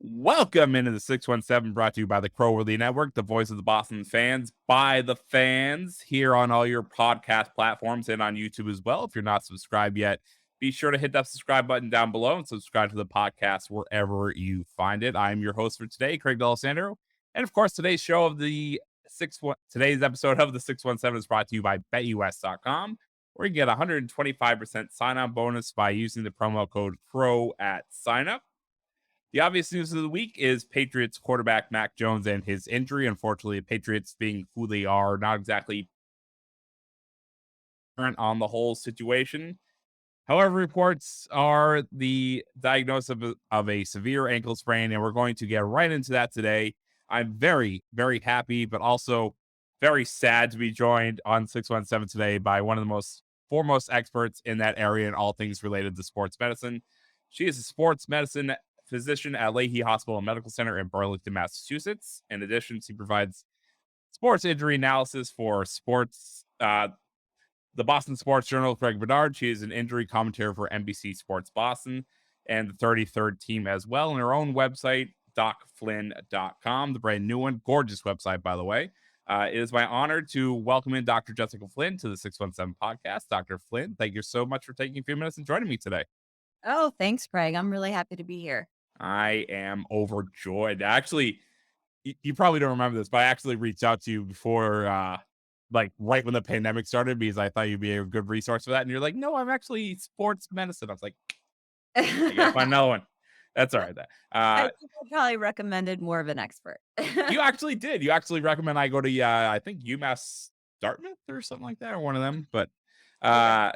Welcome into the 617 brought to you by the Crowworthy Network, the voice of the Boston fans by the fans, here on all your podcast platforms and on YouTube as well. If you're not subscribed yet, be sure to hit that subscribe button down below and subscribe to the podcast wherever you find it. I'm your host for today, Craig D'Alessandro. And of course, today's episode of the 617 is brought to you by BetUS.com, where you get 125% sign on bonus by using the promo code CROW at signup. The obvious news of the week is Patriots quarterback Mac Jones and his injury. Unfortunately, the Patriots, being who they are, not exactly current on the whole situation. However, reports are the diagnosis of a severe ankle sprain, and we're going to get right into that today. I'm very, very happy, but also very sad to be joined on 617 today by one of the most foremost experts in that area and all things related to sports medicine. She is a sports medicine physician at Leahy Hospital and Medical Center in Burlington, Massachusetts. In addition, she provides sports injury analysis for the Boston Sports Journal, Craig Bedard. She is an injury commentator for NBC Sports Boston and the 33rd team as well. And her own website, docflynn.com, the brand new one. Gorgeous website, by the way. It is my honor to welcome in Dr. Jessica Flynn to the 617 podcast. Dr. Flynn, thank you so much for taking a few minutes and joining me today. Oh, thanks, Craig. I'm really happy to be here. I am overjoyed. Actually, you probably don't remember this, but I actually reached out to you before, like right when the pandemic started, because I thought you'd be a good resource for that. And you're like, no, I'm actually sports medicine. I was like, I gotta find I another one. That's all right. think I probably recommended more of an expert. You actually did. You actually recommend I go to, I think UMass Dartmouth or something like that, or one of them. But Okay. uh,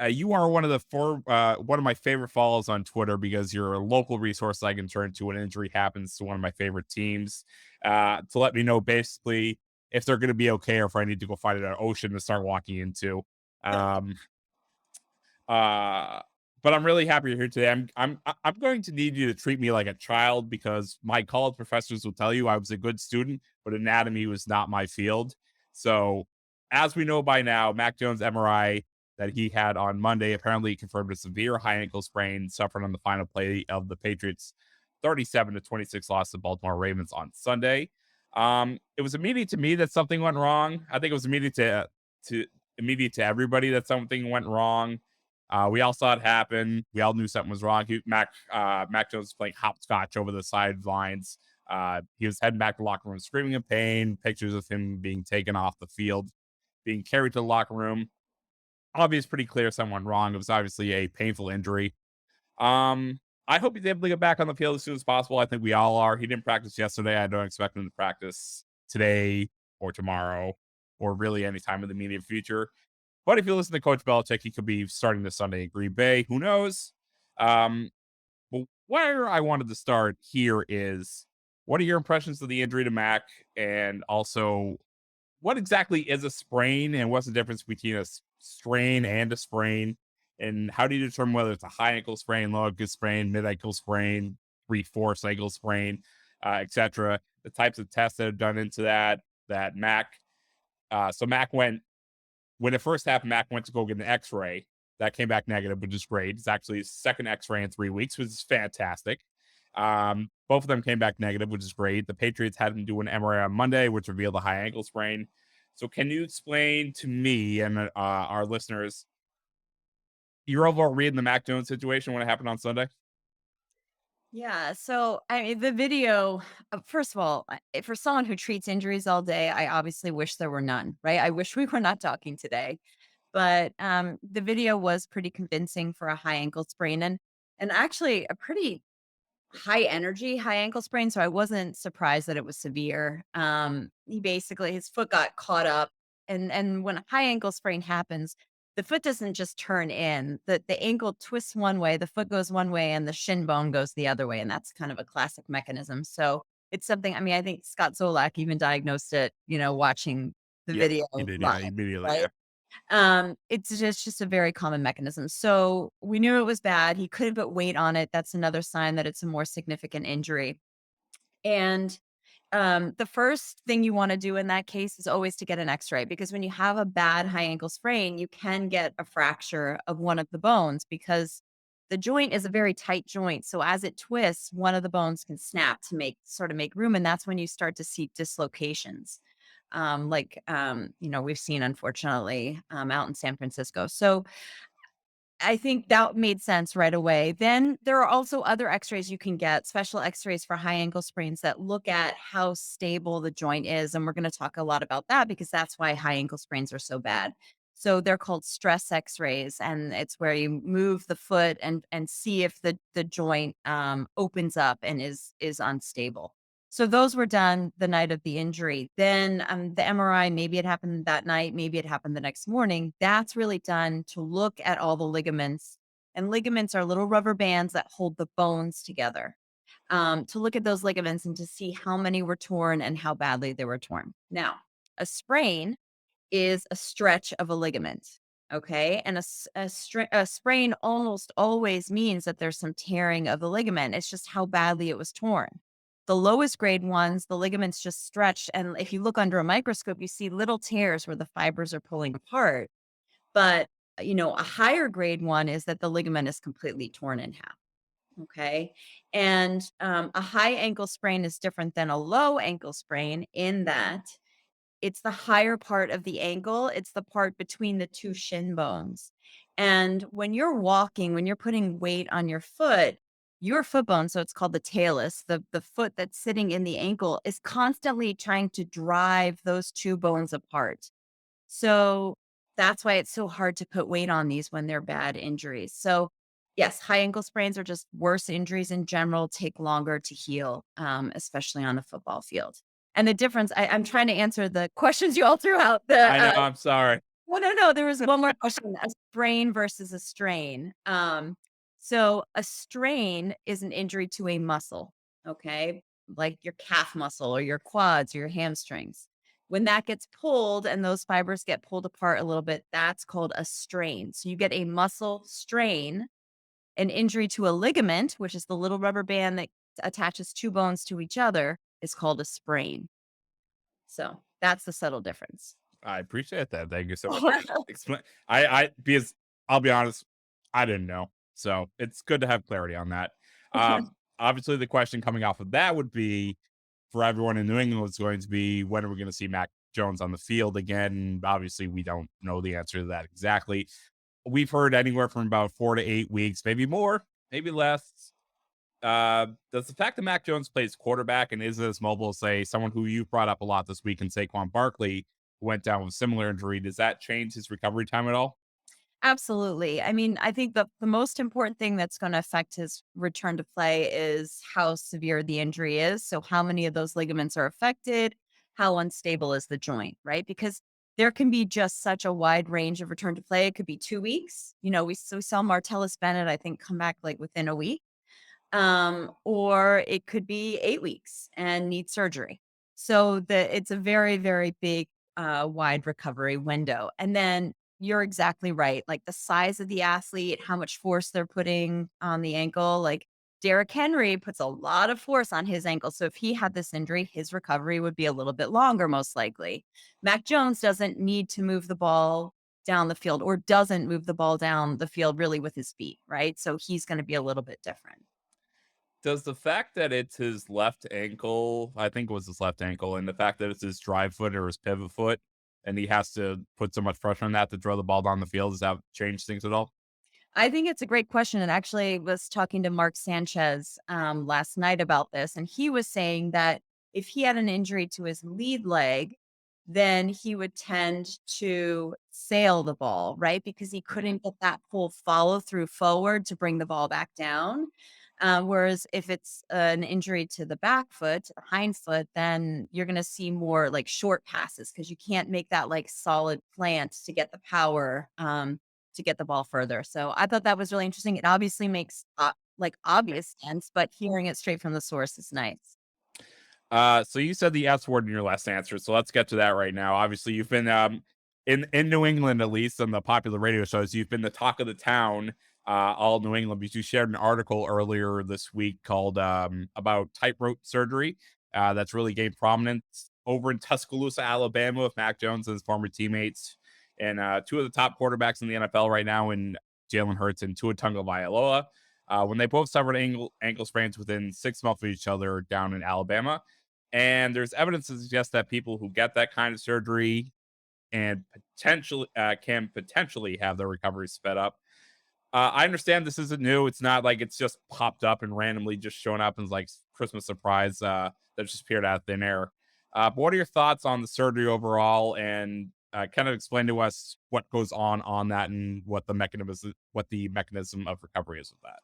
you are one of my favorite follows on Twitter because you're a local resource I can turn to when injury happens to one of my favorite teams, to let me know basically if they're going to be okay or if I need to go find an ocean to start walking into. Um, uh, but I'm really happy you're here today. I'm going to need you to treat me like a child because my college professors will tell you I was a good student, but anatomy was not my field. So, as we know by now, Mac Jones' MRI that he had on Monday apparently confirmed a severe high ankle sprain suffered on the final play of the Patriots' 37-26 loss to the Baltimore Ravens on Sunday. It was immediate to me that something went wrong. I think it was immediate to everybody that something went wrong. We all saw it happen. We all knew something was wrong. Mac Jones was playing hopscotch over the sidelines. He was heading back to the locker room screaming in pain. Pictures of him being taken off the field, being carried to the locker room. Obvious, pretty clear something went wrong. It was obviously a painful injury. I hope he's able to get back on the field as soon as possible. I think we all are. He didn't practice yesterday. I don't expect him to practice today or tomorrow or really any time in the immediate future. But if you listen to Coach Belichick, he could be starting this Sunday in Green Bay. Who knows? Um, but where I wanted to start here is, what are your impressions of the injury to Mac? And also, what exactly is a sprain? And what's the difference between a strain and a sprain? And how do you determine whether it's a high ankle sprain, low ankle sprain, mid ankle sprain, 3/4 ankle sprain, etc.? The types of tests that are done into that Mac went when it first happened. Mac went to go get an X-ray that came back negative, which is great. It's actually his second X-ray in 3 weeks, which is fantastic. Both of them came back negative, which is great. The Patriots had him do an MRI on Monday, which revealed a high ankle sprain. So, can you explain to me and our listeners your overall read in the Mac Jones situation when it happened on Sunday? Yeah. So, I mean, the video, first of all, for someone who treats injuries all day, I obviously wish there were none, right? I wish we were not talking today. But the video was pretty convincing for a high ankle sprain and actually a pretty high energy high ankle sprain. So I wasn't surprised that it was severe. He basically his foot got caught up, and when a high ankle sprain happens, the foot doesn't just turn in. The ankle twists one way, the foot goes one way, and the shin bone goes the other way. And that's kind of a classic mechanism. So it's something, I mean, I think Scott Zolak even diagnosed it, watching the Yep, video he did. live, Yeah, immediately. right? Yeah. It's just a very common mechanism. So we knew it was bad. He couldn't put weight on it. That's another sign that it's a more significant injury. And the first thing you want to do in that case is always to get an X-ray, because when you have a bad high ankle sprain, you can get a fracture of one of the bones because The joint is a very tight joint, so as it twists, one of the bones can snap to make room, and that's when you start to see dislocations, we've seen unfortunately out in San Francisco. So I think that made sense right away. Then there are also other x-rays you can get, special x-rays for high ankle sprains that look at how stable the joint is. And we're going to talk a lot about that because that's why high ankle sprains are so bad. So they're called stress x-rays, and it's where you move the foot and see if the joint opens up and is unstable. So those were done the night of the injury. Then the MRI, maybe it happened that night, maybe it happened the next morning. That's really done to look at all the ligaments. And ligaments are little rubber bands that hold the bones together. To look at those ligaments and to see how many were torn and how badly they were torn. Now, a sprain is a stretch of a ligament. Okay. And a sprain almost always means that there's some tearing of the ligament. It's just how badly it was torn. The lowest grade ones, the ligaments just stretch. And if you look under a microscope, you see little tears where the fibers are pulling apart. But, a higher grade one is that the ligament is completely torn in half. Okay. And a high ankle sprain is different than a low ankle sprain in that it's the higher part of the ankle, it's the part between the 2 shin bones. And when you're putting weight on your foot bone, so it's called the talus, the foot that's sitting in the ankle is constantly trying to drive those 2 bones apart. So that's why it's so hard to put weight on these when they're bad injuries. So, yes, high ankle sprains are just worse injuries in general, take longer to heal, especially on a football field. And the difference, I'm trying to answer the questions you all threw out. I know, I'm sorry. Well, no, there was one more question, a sprain versus a strain. So a strain is an injury to a muscle, okay? Like your calf muscle or your quads or your hamstrings. When that gets pulled and those fibers get pulled apart a little bit, that's called a strain. So you get a muscle strain, an injury to a ligament, which is the little rubber band that attaches 2 bones to each other, is called a sprain. So that's the subtle difference. I appreciate that. Thank you so much. Explain. I because I'll be honest, I didn't know. So it's good to have clarity on that. Obviously, the question coming off of that would be for everyone in New England was going to be when are we going to see Mac Jones on the field again? Obviously, we don't know the answer to that exactly. We've heard anywhere from about 4 to 8 weeks, maybe more, maybe less. Does the fact that Mac Jones plays quarterback and is as mobile as, say, someone who you've brought up a lot this week and Saquon Barkley who went down with a similar injury, does that change his recovery time at all? Absolutely. I mean, I think the most important thing that's going to affect his return to play is how severe the injury is. So, how many of those ligaments are affected? How unstable is the joint, right? Because there can be just such a wide range of return to play. It could be 2 weeks. We saw Martellus Bennett, I think, come back like within a week, or it could be 8 weeks and need surgery. So it's a very, very big, wide recovery window. And then you're exactly right. Like the size of the athlete, how much force they're putting on the ankle. Like Derrick Henry puts a lot of force on his ankle. So if he had this injury, his recovery would be a little bit longer, most likely. Mac Jones doesn't need to move the ball down the field or doesn't move the ball down the field really with his feet, right? So he's going to be a little bit different. Does the fact that it's his left ankle, I think it was his left ankle, and the fact that it's his drive foot or his pivot foot, and he has to put so much pressure on that to throw the ball down the field, does that change things at all? I think it's a great question, and actually was talking to Mark Sanchez last night about this, and he was saying that if he had an injury to his lead leg, then he would tend to sail the ball, right? Because he couldn't get that full follow through forward to bring the ball back down. Whereas if it's an injury to the back foot, to the hind foot, then you're going to see more like short passes because you can't make that like solid plant to get the power. To get the ball further. So I thought that was really interesting. It obviously makes like obvious sense, but hearing it straight from the source is nice. So you said the S word in your last answer, so let's get to that right now. Obviously, you've been in New England, at least on the popular radio shows, you've been the talk of the town, all New England, because you shared an article earlier this week called about tightrope surgery that's really gained prominence over in Tuscaloosa, Alabama, with Mac Jones and his former teammates, and two of the top quarterbacks in the NFL right now, in Jalen Hurts and Tua Tagovailoa, when they both suffered ankle sprains within 6 months of each other down in Alabama. And there's evidence to suggest that people who get that kind of surgery and potentially can potentially have their recovery sped up. I understand this isn't new. It's not like it's just popped up and randomly just shown up as like Christmas surprise that just appeared out of thin air. But what are your thoughts on the surgery overall, and kind of explain to us what goes on that and what the mechanism of recovery is with that?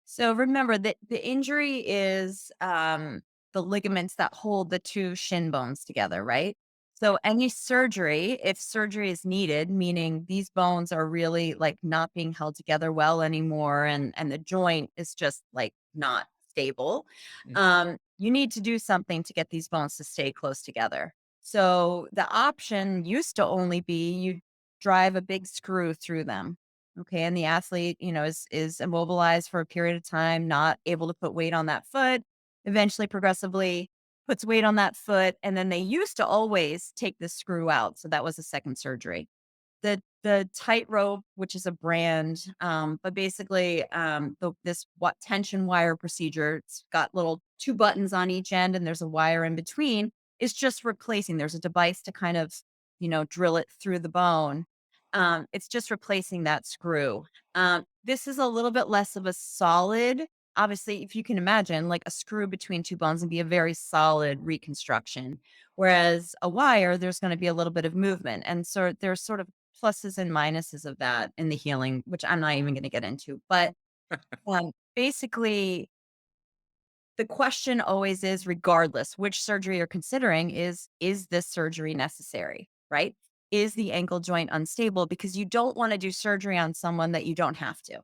So remember that the injury is the ligaments that hold the two shin bones together, right? So any surgery, if surgery is needed, meaning these bones are really like not being held together well anymore, and the joint is just like not stable, you need to do something to get these bones to stay close together. So the option used to only be you drive a big screw through them. Okay, and the athlete, is immobilized for a period of time, not able to put weight on that foot, eventually progressively puts weight on that foot, and then they used to always take the screw out, so that was a second surgery. The tightrope, which is a brand, but basically, this what tension wire procedure, it's got little 2 buttons on each end, and there's a wire in between, is just replacing there's a device to kind of, drill it through the bone. It's just replacing that screw. This is a little bit less of a solid obviously, if you can imagine, like, a screw between 2 bones and be a very solid reconstruction, whereas a wire, there's gonna be a little bit of movement, and so there's sort of pluses and minuses of that in the healing, which I'm not even gonna get into, but, basically, the question always is, regardless which surgery you're considering, is this surgery necessary, right? Is the ankle joint unstable? Because you don't wanna do surgery on someone that you don't have to.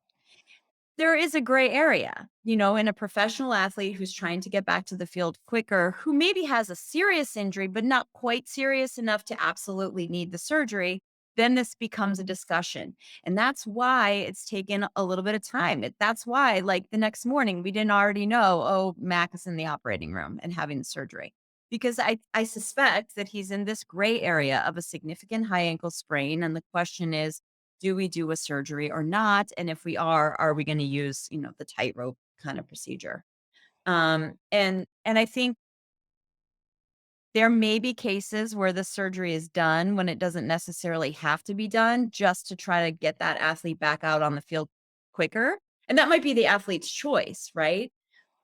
There is a gray area, in a professional athlete who's trying to get back to the field quicker, who maybe has a serious injury, but not quite serious enough to absolutely need the surgery. Then this becomes a discussion. And that's why it's taken a little bit of time. That's why, like the next morning, we didn't already know, oh, Mac is in the operating room and having the surgery. Because I suspect that he's in this gray area of a significant high ankle sprain. And the question is, do we do a surgery or not? And if we are we going to use, the tightrope kind of procedure? And I think there may be cases where the surgery is done when it doesn't necessarily have to be done just to try to get that athlete back out on the field quicker. And that might be the athlete's choice, right?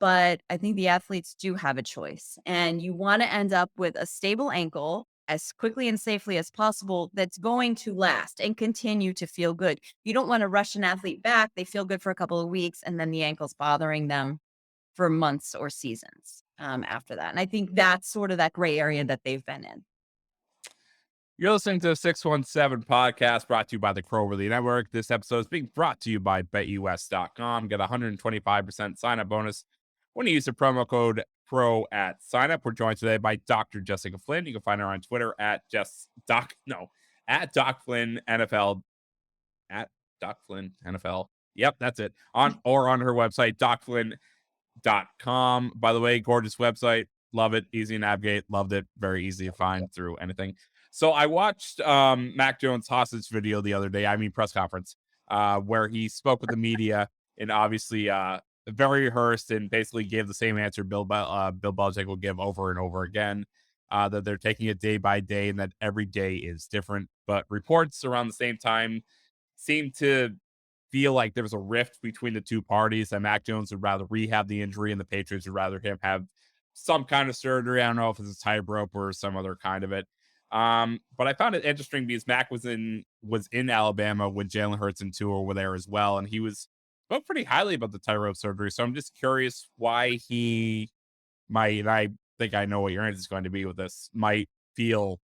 But I think the athletes do have a choice. And you want to end up with a stable ankle as quickly and safely as possible that's going to last and continue to feel good. You don't want to rush an athlete back. They feel good for a couple of weeks and then the ankle's bothering them for months or seasons after that. And I think that's sort of that gray area that they've been in. You're listening to the 617 podcast brought to you by the Crow Relay Network. This episode is being brought to you by BetUS.com. Get a 125% sign up bonus when you use the promo code PRO at sign up. We're joined today by Dr. Jessica Flynn. You can find her on Twitter at at Doc Flynn NFL, at Doc Flynn NFL. Yep, that's it. On her website, docflynn.com. By the way, gorgeous website. Love it. Easy to navigate. Loved it. Very easy to find through anything. So I watched Mac Jones' hostage video the other day. I mean, press conference, where he spoke with the media and obviously very rehearsed and basically gave the same answer Bill Belichick will give over and over again. That they're taking it day by day and that every day is different. But reports around the same time seem to feel like there was a rift between the two parties, that Mac Jones would rather rehab the injury and the Patriots would rather him have some kind of surgery. I don't know if it's a tightrope or some other kind of it. But I found it interesting because Mac was in Alabama when Jalen Hurts and Tua were there as well, and he was spoke pretty highly about the tightrope surgery. So I'm just curious why he might. And I think I know what your answer is going to be with this. Might feel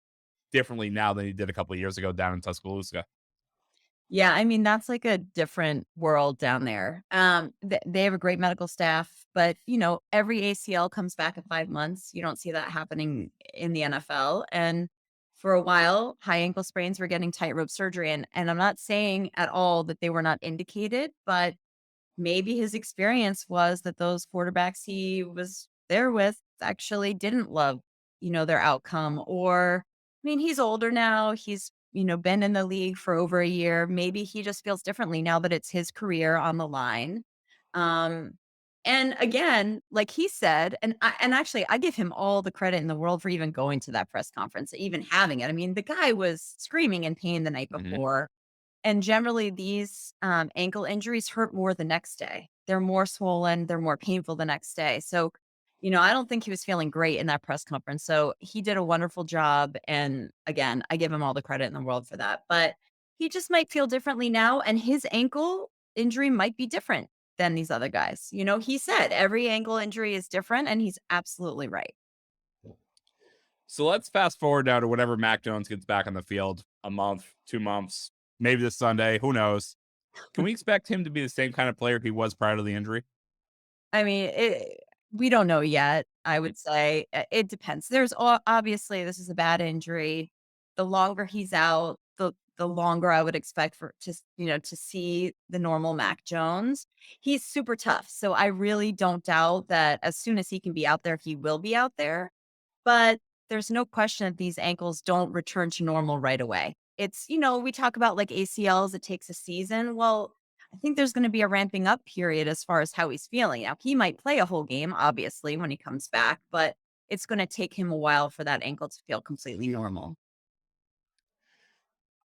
differently now than he did a couple of years ago down in Tuscaloosa. Yeah, I mean, that's like a different world down there. They have a great medical staff, but every ACL comes back in 5 months. You don't see that happening in the NFL. And for a while, high ankle sprains were getting tightrope surgery. And I'm not saying at all that they were not indicated, but maybe his experience was that those quarterbacks he was there with actually didn't love, their outcome. Or I mean, he's older now. He's been in the league for over a year. Maybe he just feels differently now that it's his career on the line. Um, and again, like he said, and actually I give him all the credit in the world for even going to that press conference, even having it. I mean, the guy was screaming in pain the night Hmm. before, and generally, these ankle injuries hurt more the next day. They're more swollen, they're more painful the next day. So, I don't think he was feeling great in that press conference. So, he did a wonderful job. And again, I give him all the credit in the world for that. But he just might feel differently now. And his ankle injury might be different than these other guys. He said every ankle injury is different, and he's absolutely right. So let's fast forward now to whenever Mac Jones gets back on the field, a month, 2 months, maybe this Sunday, who knows? Can we expect him to be the same kind of player he was prior to the injury? I mean, we don't know yet, I would say. It depends. Obviously, this is a bad injury. The longer he's out, the longer I would expect for to see the normal Mac Jones. He's super tough, so I really don't doubt that as soon as he can be out there, he will be out there. But there's no question that these ankles don't return to normal right away. We talk about like ACLs, it takes a season. Well, I think there's going to be a ramping up period as far as how he's feeling. Now, he might play a whole game, obviously, when he comes back, but it's going to take him a while for that ankle to feel completely normal.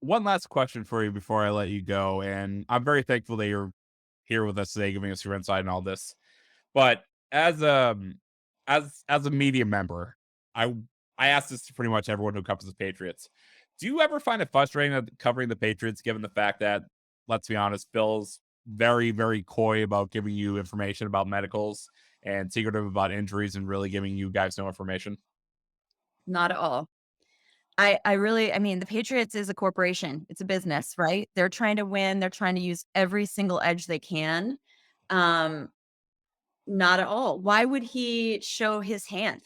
One last question for you before I let you go. And I'm very thankful that you're here with us today, giving us your insight and all this. But as a media member, I I ask this to pretty much everyone who covers the Patriots. Do you ever find it frustrating covering the Patriots, given the fact that, let's be honest, Bill's very, very coy about giving you information about medicals and secretive about injuries and really giving you guys no information? Not at all. I mean, the Patriots is a corporation. It's a business, right? They're trying to win. They're trying to use every single edge they can. Um, Not at all. Why would he show his hand?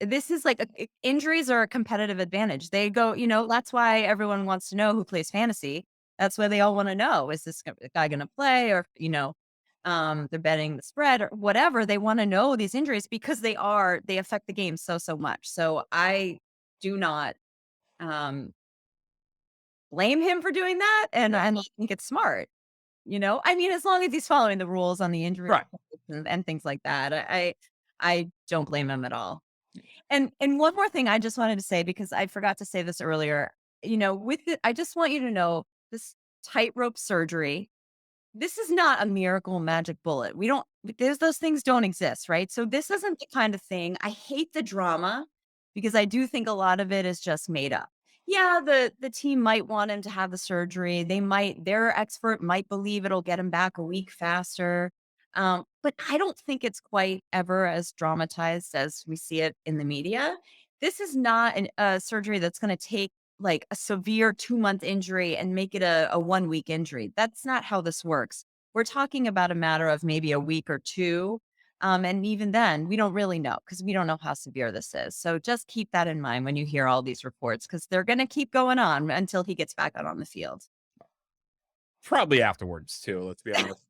This is like injuries are a competitive advantage. That's why everyone wants to know who plays fantasy. That's why they all want to know, is this guy going to play, or, they're betting the spread or whatever. They want to know these injuries because they affect the game so, so much. So I do not um, blame him for doing that. Yeah. And I think it's smart. I mean, as long as he's following the rules on the injury Right. reports and things like that, I don't blame him at all. And one more thing I just wanted to say, because I forgot to say this earlier, I just want you to know this tightrope surgery, this is not a miracle magic bullet. We don't those things don't exist, right? So this isn't the kind of thing. I hate the drama because I do think a lot of it is just made up. Yeah, the team might want him to have the surgery. Their expert might believe it'll get him back a week faster. But I don't think it's quite ever as dramatized as we see it in the media. This is not a surgery that's going to take like a severe 2-month injury and make it a 1-week injury. That's not how this works. We're talking about a matter of maybe a week or 2. And even then, we don't really know because we don't know how severe this is. So just keep that in mind when you hear all these reports, because they're going to keep going on until he gets back out on the field. Probably afterwards too, let's be honest.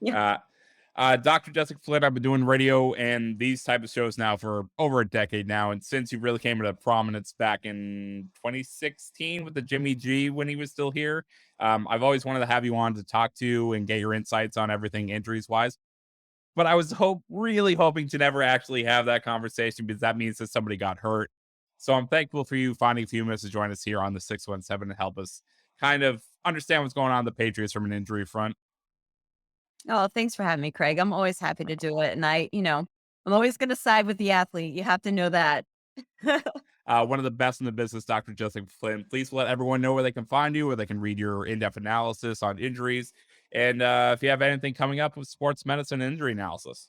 Yeah. Uh, Dr. Jessica Flynn, I've been doing radio and these type of shows now for over a decade now, and since you really came into prominence back in 2016 with the Jimmy G when he was still here, I've always wanted to have you on to talk to and get your insights on everything injuries wise. But I was really hoping to never actually have that conversation because that means that somebody got hurt. So I'm thankful for you finding a few minutes to join us here on the 617 and help us kind of understand what's going on in the Patriots from an injury front. Oh, thanks for having me, Craig. I'm always happy to do it. And I'm always going to side with the athlete. You have to know that. One of the best in the business, Dr. Justin Flynn. Please let everyone know where they can find you, where they can read your in-depth analysis on injuries, and if you have anything coming up with sports medicine and injury analysis.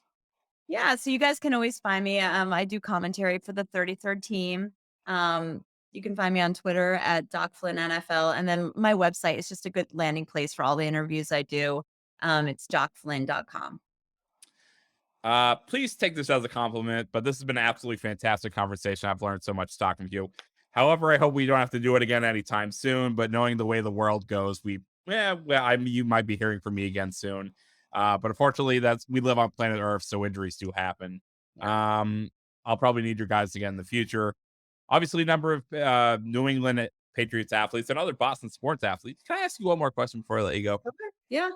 Yeah, so you guys can always find me. I do commentary for the 33rd team. You can find me on Twitter at Doc Flynn NFL, and then my website is just a good landing place for all the interviews I do. It's docflynn.com. Please take this as a compliment, but this has been an absolutely fantastic conversation. I've learned so much talking to you. However, I hope we don't have to do it again anytime soon. But knowing the way the world goes, you might be hearing from me again soon. But unfortunately, we live on planet Earth, so injuries do happen. Yeah. Um, I'll probably need your guys again in the future. Obviously, a number of New England Patriots athletes and other Boston sports athletes. Can I ask you one more question before I let you go? Okay. Yeah.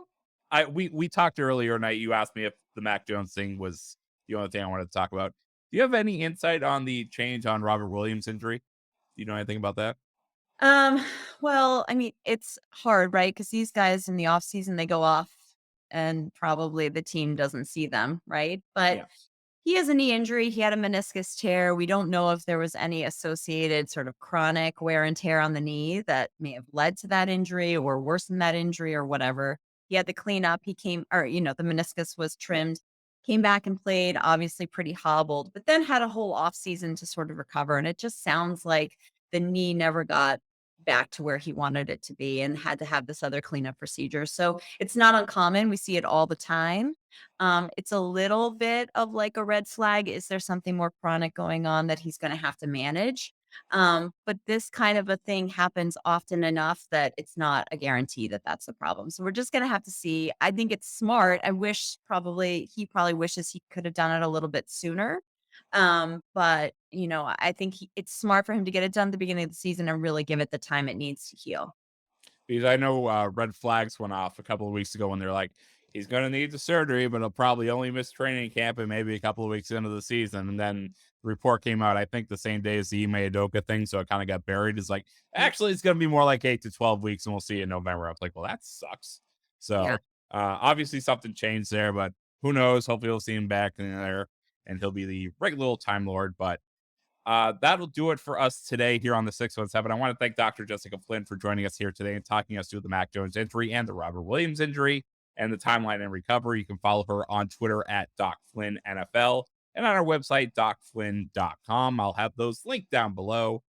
We talked earlier night. You asked me if the Mac Jones thing was the only thing I wanted to talk about. Do you have any insight on the change on Robert Williams' injury? Do you know anything about that? Um, well, I mean, it's hard, right? Because these guys in the off season, they go off and probably the team doesn't see them, right? But Yeah. he has a knee injury. He had a meniscus tear. We don't know if there was any associated sort of chronic wear and tear on the knee that may have led to that injury or worsened that injury or whatever. He had the cleanup. He came, or, the meniscus was trimmed, came back and played, obviously pretty hobbled, but then had a whole off season to sort of recover. And it just sounds like the knee never got back to where he wanted it to be and had to have this other cleanup procedure. So it's not uncommon. We see it all the time. It's a little bit of like a red flag. Is there something more chronic going on that he's going to have to manage? But this kind of a thing happens often enough that it's not a guarantee that that's the problem. So we're just going to have to see. I think it's smart. I wish he probably wishes he could have done it a little bit sooner. But I think it's smart for him to get it done at the beginning of the season and really give it the time it needs to heal. Because I know red flags went off a couple of weeks ago when they're like, he's going to need the surgery, but he'll probably only miss training camp and maybe a couple of weeks into the season. And then the report came out, I think the same day as the Ime Udoka thing. So it kind of got buried. It's like, Yeah. actually, it's going to be more like 8 to 12 weeks and we'll see you in November. I was like, well, that sucks. Yeah. So obviously something changed there, but who knows? Hopefully we'll see him back in there and he'll be the regular old Time Lord. But that'll do it for us today here on the 617. I want to thank Dr. Jessica Flynn for joining us here today and talking us through the Mac Jones injury and the Robert Williams injury and the timeline and recovery. You can follow her on Twitter at Doc Flynn NFL and on our website, docflynn.com. I'll have those linked down below.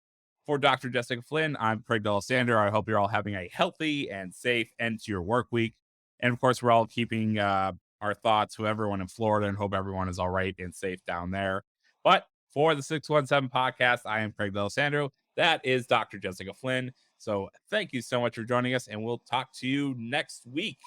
For Dr. Jessica Flynn, I'm Craig D'Alessandro. I hope you're all having a healthy and safe end to your work week. And of course, we're all keeping our thoughts to everyone in Florida and hope everyone is all right and safe down there. But for the 617 podcast, I am Craig D'Alessandro. That is Dr. Jessica Flynn. So thank you so much for joining us, and we'll talk to you next week.